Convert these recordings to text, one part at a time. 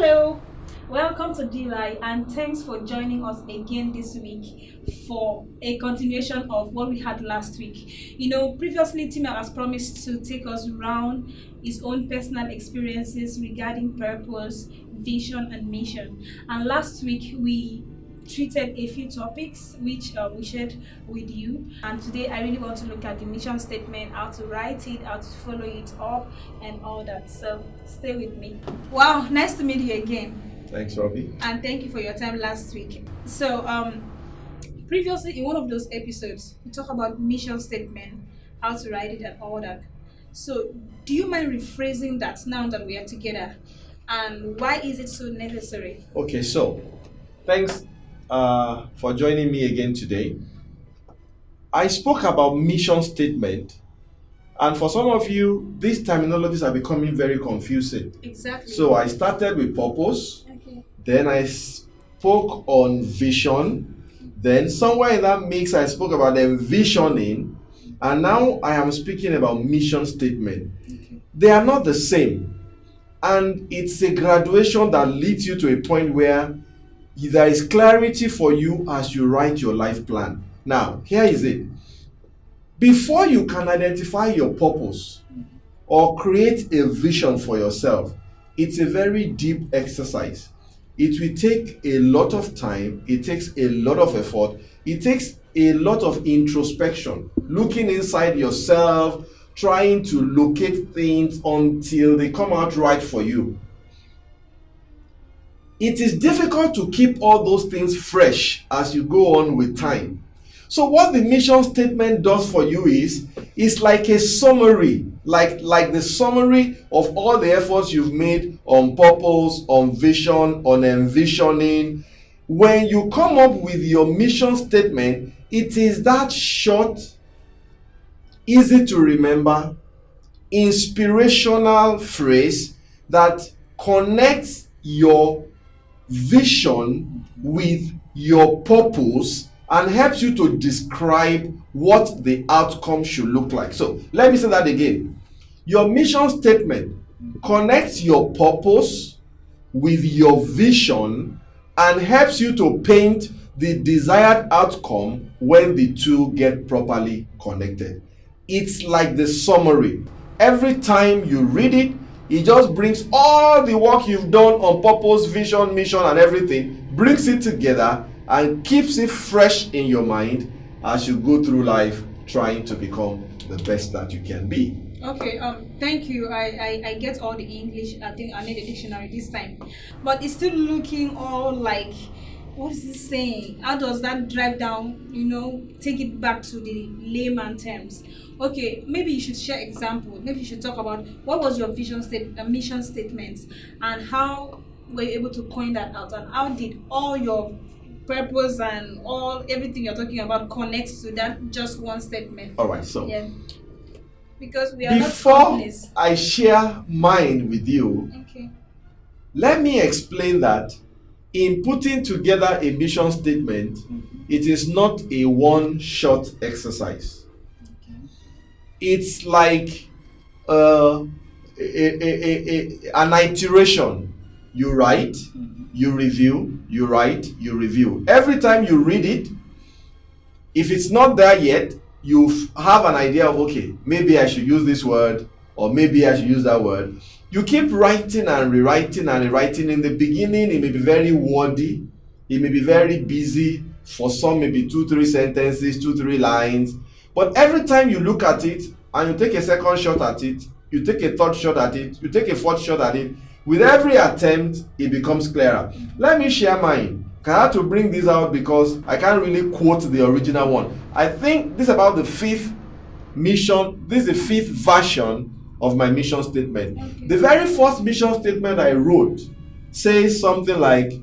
Hello, welcome to DLI and thanks for joining us again this week for a continuation of what we had last week. Previously tmak has promised to take us around his own personal experiences regarding purpose, vision and mission. And last week we treated a few topics which we shared with you, and today I really want to look at the mission statement, how to write it, how to follow it up and all that. So stay with me. Wow, nice to meet you again. Thanks, Robbie. And thank you for your time last week. So previously in one of those episodes we talked about mission statement, how to write it and all that. So do you mind rephrasing that now that we are together, and why is it so necessary? Okay, so thanks for joining me again today. I spoke about mission statement, and for some of you, these terminologies are becoming very confusing. Exactly. So I started with purpose, Okay. then I spoke on vision, then somewhere in that mix I spoke about envisioning, and now I am speaking about mission statement. Okay. They are not the same, and it's a graduation that leads you to a point where there is clarity for you as you write your life plan. Now, here is it. Before you can identify your purpose or create a vision for yourself, it's a very deep exercise. It will take a lot of time, it takes a lot of effort, it takes a lot of introspection, looking inside yourself, trying to locate things until they come out right for you. It is difficult to keep all those things fresh as you go on with time. So what the mission statement does for you is like a summary, like the summary of all the efforts you've made on purpose, on vision, on envisioning. When you come up with your mission statement, it is that short, easy to remember, inspirational phrase that connects your vision with your purpose and helps you to describe what the outcome should look like. So let me say that again. Your mission statement connects your purpose with your vision and helps you to paint the desired outcome when the two get properly connected. It's like the summary. Every time you read it, it just brings all the work you've done on purpose, vision, mission, and everything, brings it together and keeps it fresh in your mind as you go through life trying to become the best that you can be. Okay, thank you. I get all the English. I think I need a dictionary this time. But it's still looking all like, what is it saying? How does that drive down, take it back to the layman terms? Okay, maybe you should share examples. Maybe you should talk about what was your mission statements and how were you able to coin that out, and how did all your purpose and everything you're talking about connects to that just one statement. All right, so yeah, because we are before not companies. I share mine with you, Okay. let me explain that in putting together a mission statement, it is not a one-shot exercise. It's like an iteration. You write, you review, you write, you review. Every time you read it, if it's not there yet, you have an idea of, okay, maybe I should use this word, or maybe I should use that word. You keep writing and rewriting and rewriting. In the beginning, it may be very wordy, it may be very busy. For some, maybe 2-3 sentences, 2-3 lines. But every time you look at it and you take a second shot at it, you take a third shot at it, you take a fourth shot at it, with every attempt, it becomes clearer. Let me share mine. I had to bring this out because I can't really quote the original one. I think this is about the fifth mission. This is the fifth version of my mission statement. Okay. The very first mission statement I wrote says something like,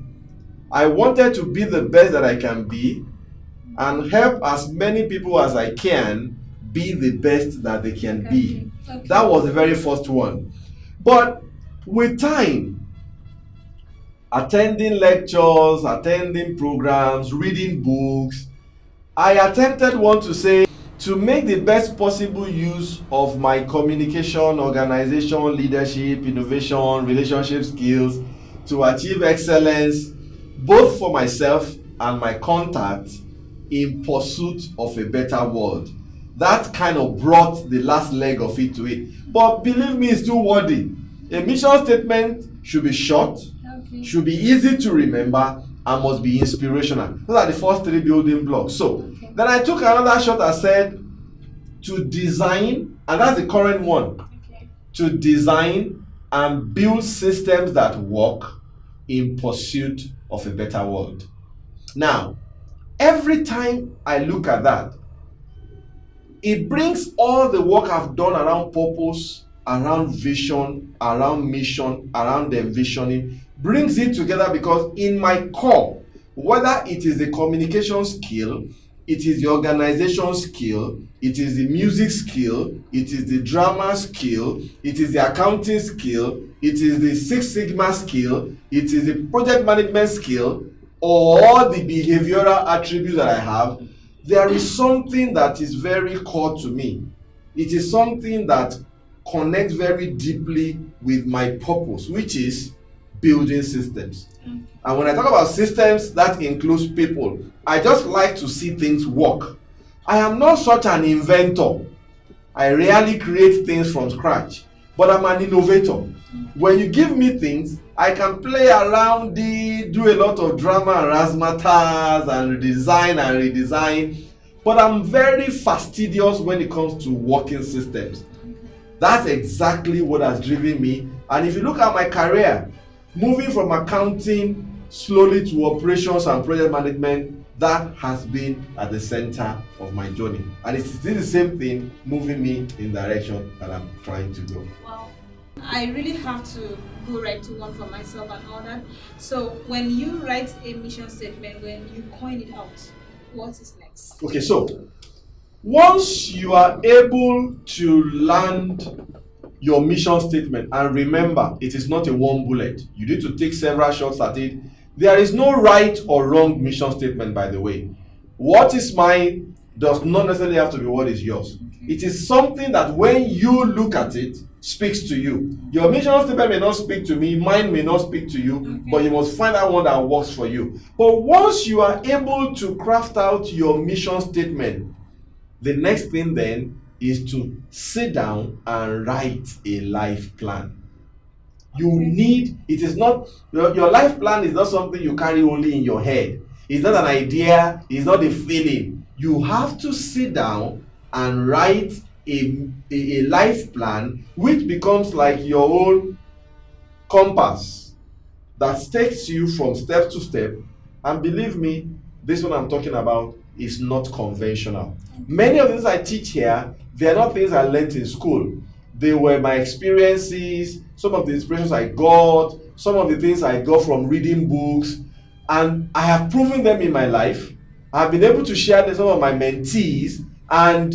I wanted to be the best that I can be and help as many people as I can be the best that they can be. Okay. That was the very first one. But with time, attending lectures, attending programs, reading books, I attempted one to say, to make the best possible use of my communication, organization, leadership, innovation, relationship skills, to achieve excellence, both for myself and my contact, in pursuit of a better world. That kind of brought the last leg of it to it. But believe me, it's too wordy. A mission statement should be short, should be easy to remember, and must be inspirational. Those are the first three building blocks. So then I took another shot. I said to design, and that's the current one, to design and build systems that work in pursuit of a better world. Now, every time I look at that, it brings all the work I've done around purpose, around vision, around mission, around envisioning, brings it together, because in my core, whether it is the communication skill, it is the organization skill, it is the music skill, it is the drama skill, it is the accounting skill, it is the Six Sigma skill, it is the project management skill, or the behavioral attributes that I have, there is something that is very core to me. It is something that connects very deeply with my purpose, which is building systems. And when I talk about systems, that includes people. I just like to see things work. I am not such an inventor. I rarely create things from scratch, but I'm an innovator. When you give me things, I can play around it, do a lot of drama and razzmatazz and redesign, but I'm very fastidious when it comes to working systems. That's exactly what has driven me. And if you look at my career, moving from accounting slowly to operations and project management, that has been at the center of my journey. And it's still the same thing moving me in the direction that I'm trying to go. Wow. I really have to go right to one for myself and all that. So when you write a mission statement, when you coin it out, what is next? Okay, so once you are able to land your mission statement, and remember, it is not a one bullet. You need to take several shots at it. There is no right or wrong mission statement, by the way. What is mine does not necessarily have to be what is yours. It is something that when you look at it, speaks to you. Your mission statement may not speak to me, mine may not speak to you, but you must find out one that works for you. But once you are able to craft out your mission statement, the next thing then is to sit down and write a life plan. You need, it is not, your life plan is not something you carry only in your head. It's not an idea, it's not a feeling. You have to sit down and write a life plan, which becomes like your own compass that takes you from step to step. And believe me, this one I'm talking about is not conventional. Many of the things I teach here, they are not things I learned in school. They were my experiences, some of the inspirations I got, some of the things I got from reading books, and I have proven them in my life. I've been able to share them with some of my mentees, and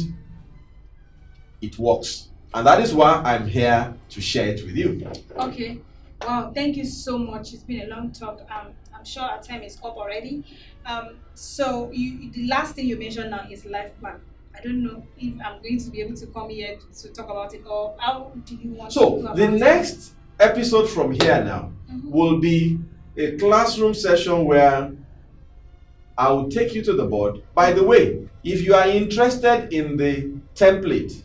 it works. And that is why I'm here to share it with you. Okay. Wow, thank you so much. It's been a long talk. I'm sure our time is up already. So the last thing you mentioned now is life plan. I don't know if I'm going to be able to come here to talk about it, or how do you want to go about the next episode from here now will be a classroom session where I will take you to the board. By the way, if you are interested in the template,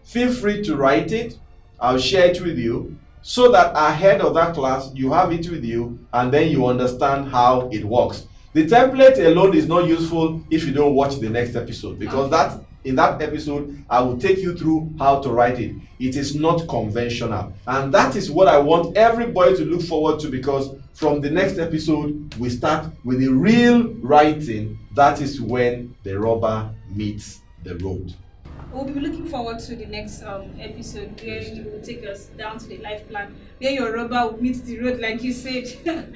feel free to write it. I'll share it with you so that ahead of that class you have it with you, and then you understand how it works. The template alone is not useful if you don't watch the next episode, because in that episode I will take you through how to write it. It is not conventional, and that is what I want everybody to look forward to, because from the next episode we start with the real writing. That is when the rubber meets the road. We'll be looking forward to the next episode where you will take us down to the life plan, where your rubber will meet the road, like you said.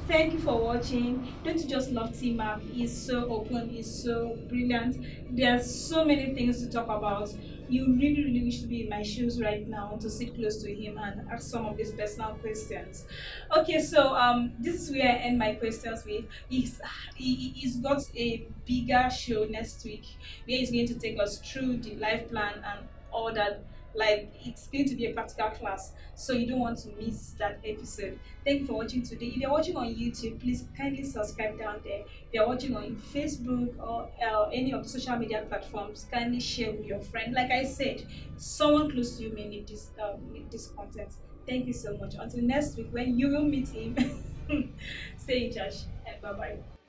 Thank you for watching. Don't you just love tmak? He's so open, he's so brilliant. There are so many things to talk about. You really wish to be in my shoes right now, to sit close to him and ask some of these personal questions. Okay, so this is where I end my questions with. He's got a bigger show next week where he's going to take us through the life plan and all that. Like it's going to be a practical class, so you don't want to miss that episode. Thank you for watching today. If you're watching on YouTube, please kindly subscribe down there. If you're watching on Facebook or any of the social media platforms, kindly share with your friend. Like I said, someone close to you may need this content. Thank you so much. Until next week when you will meet him. Stay in touch and bye bye.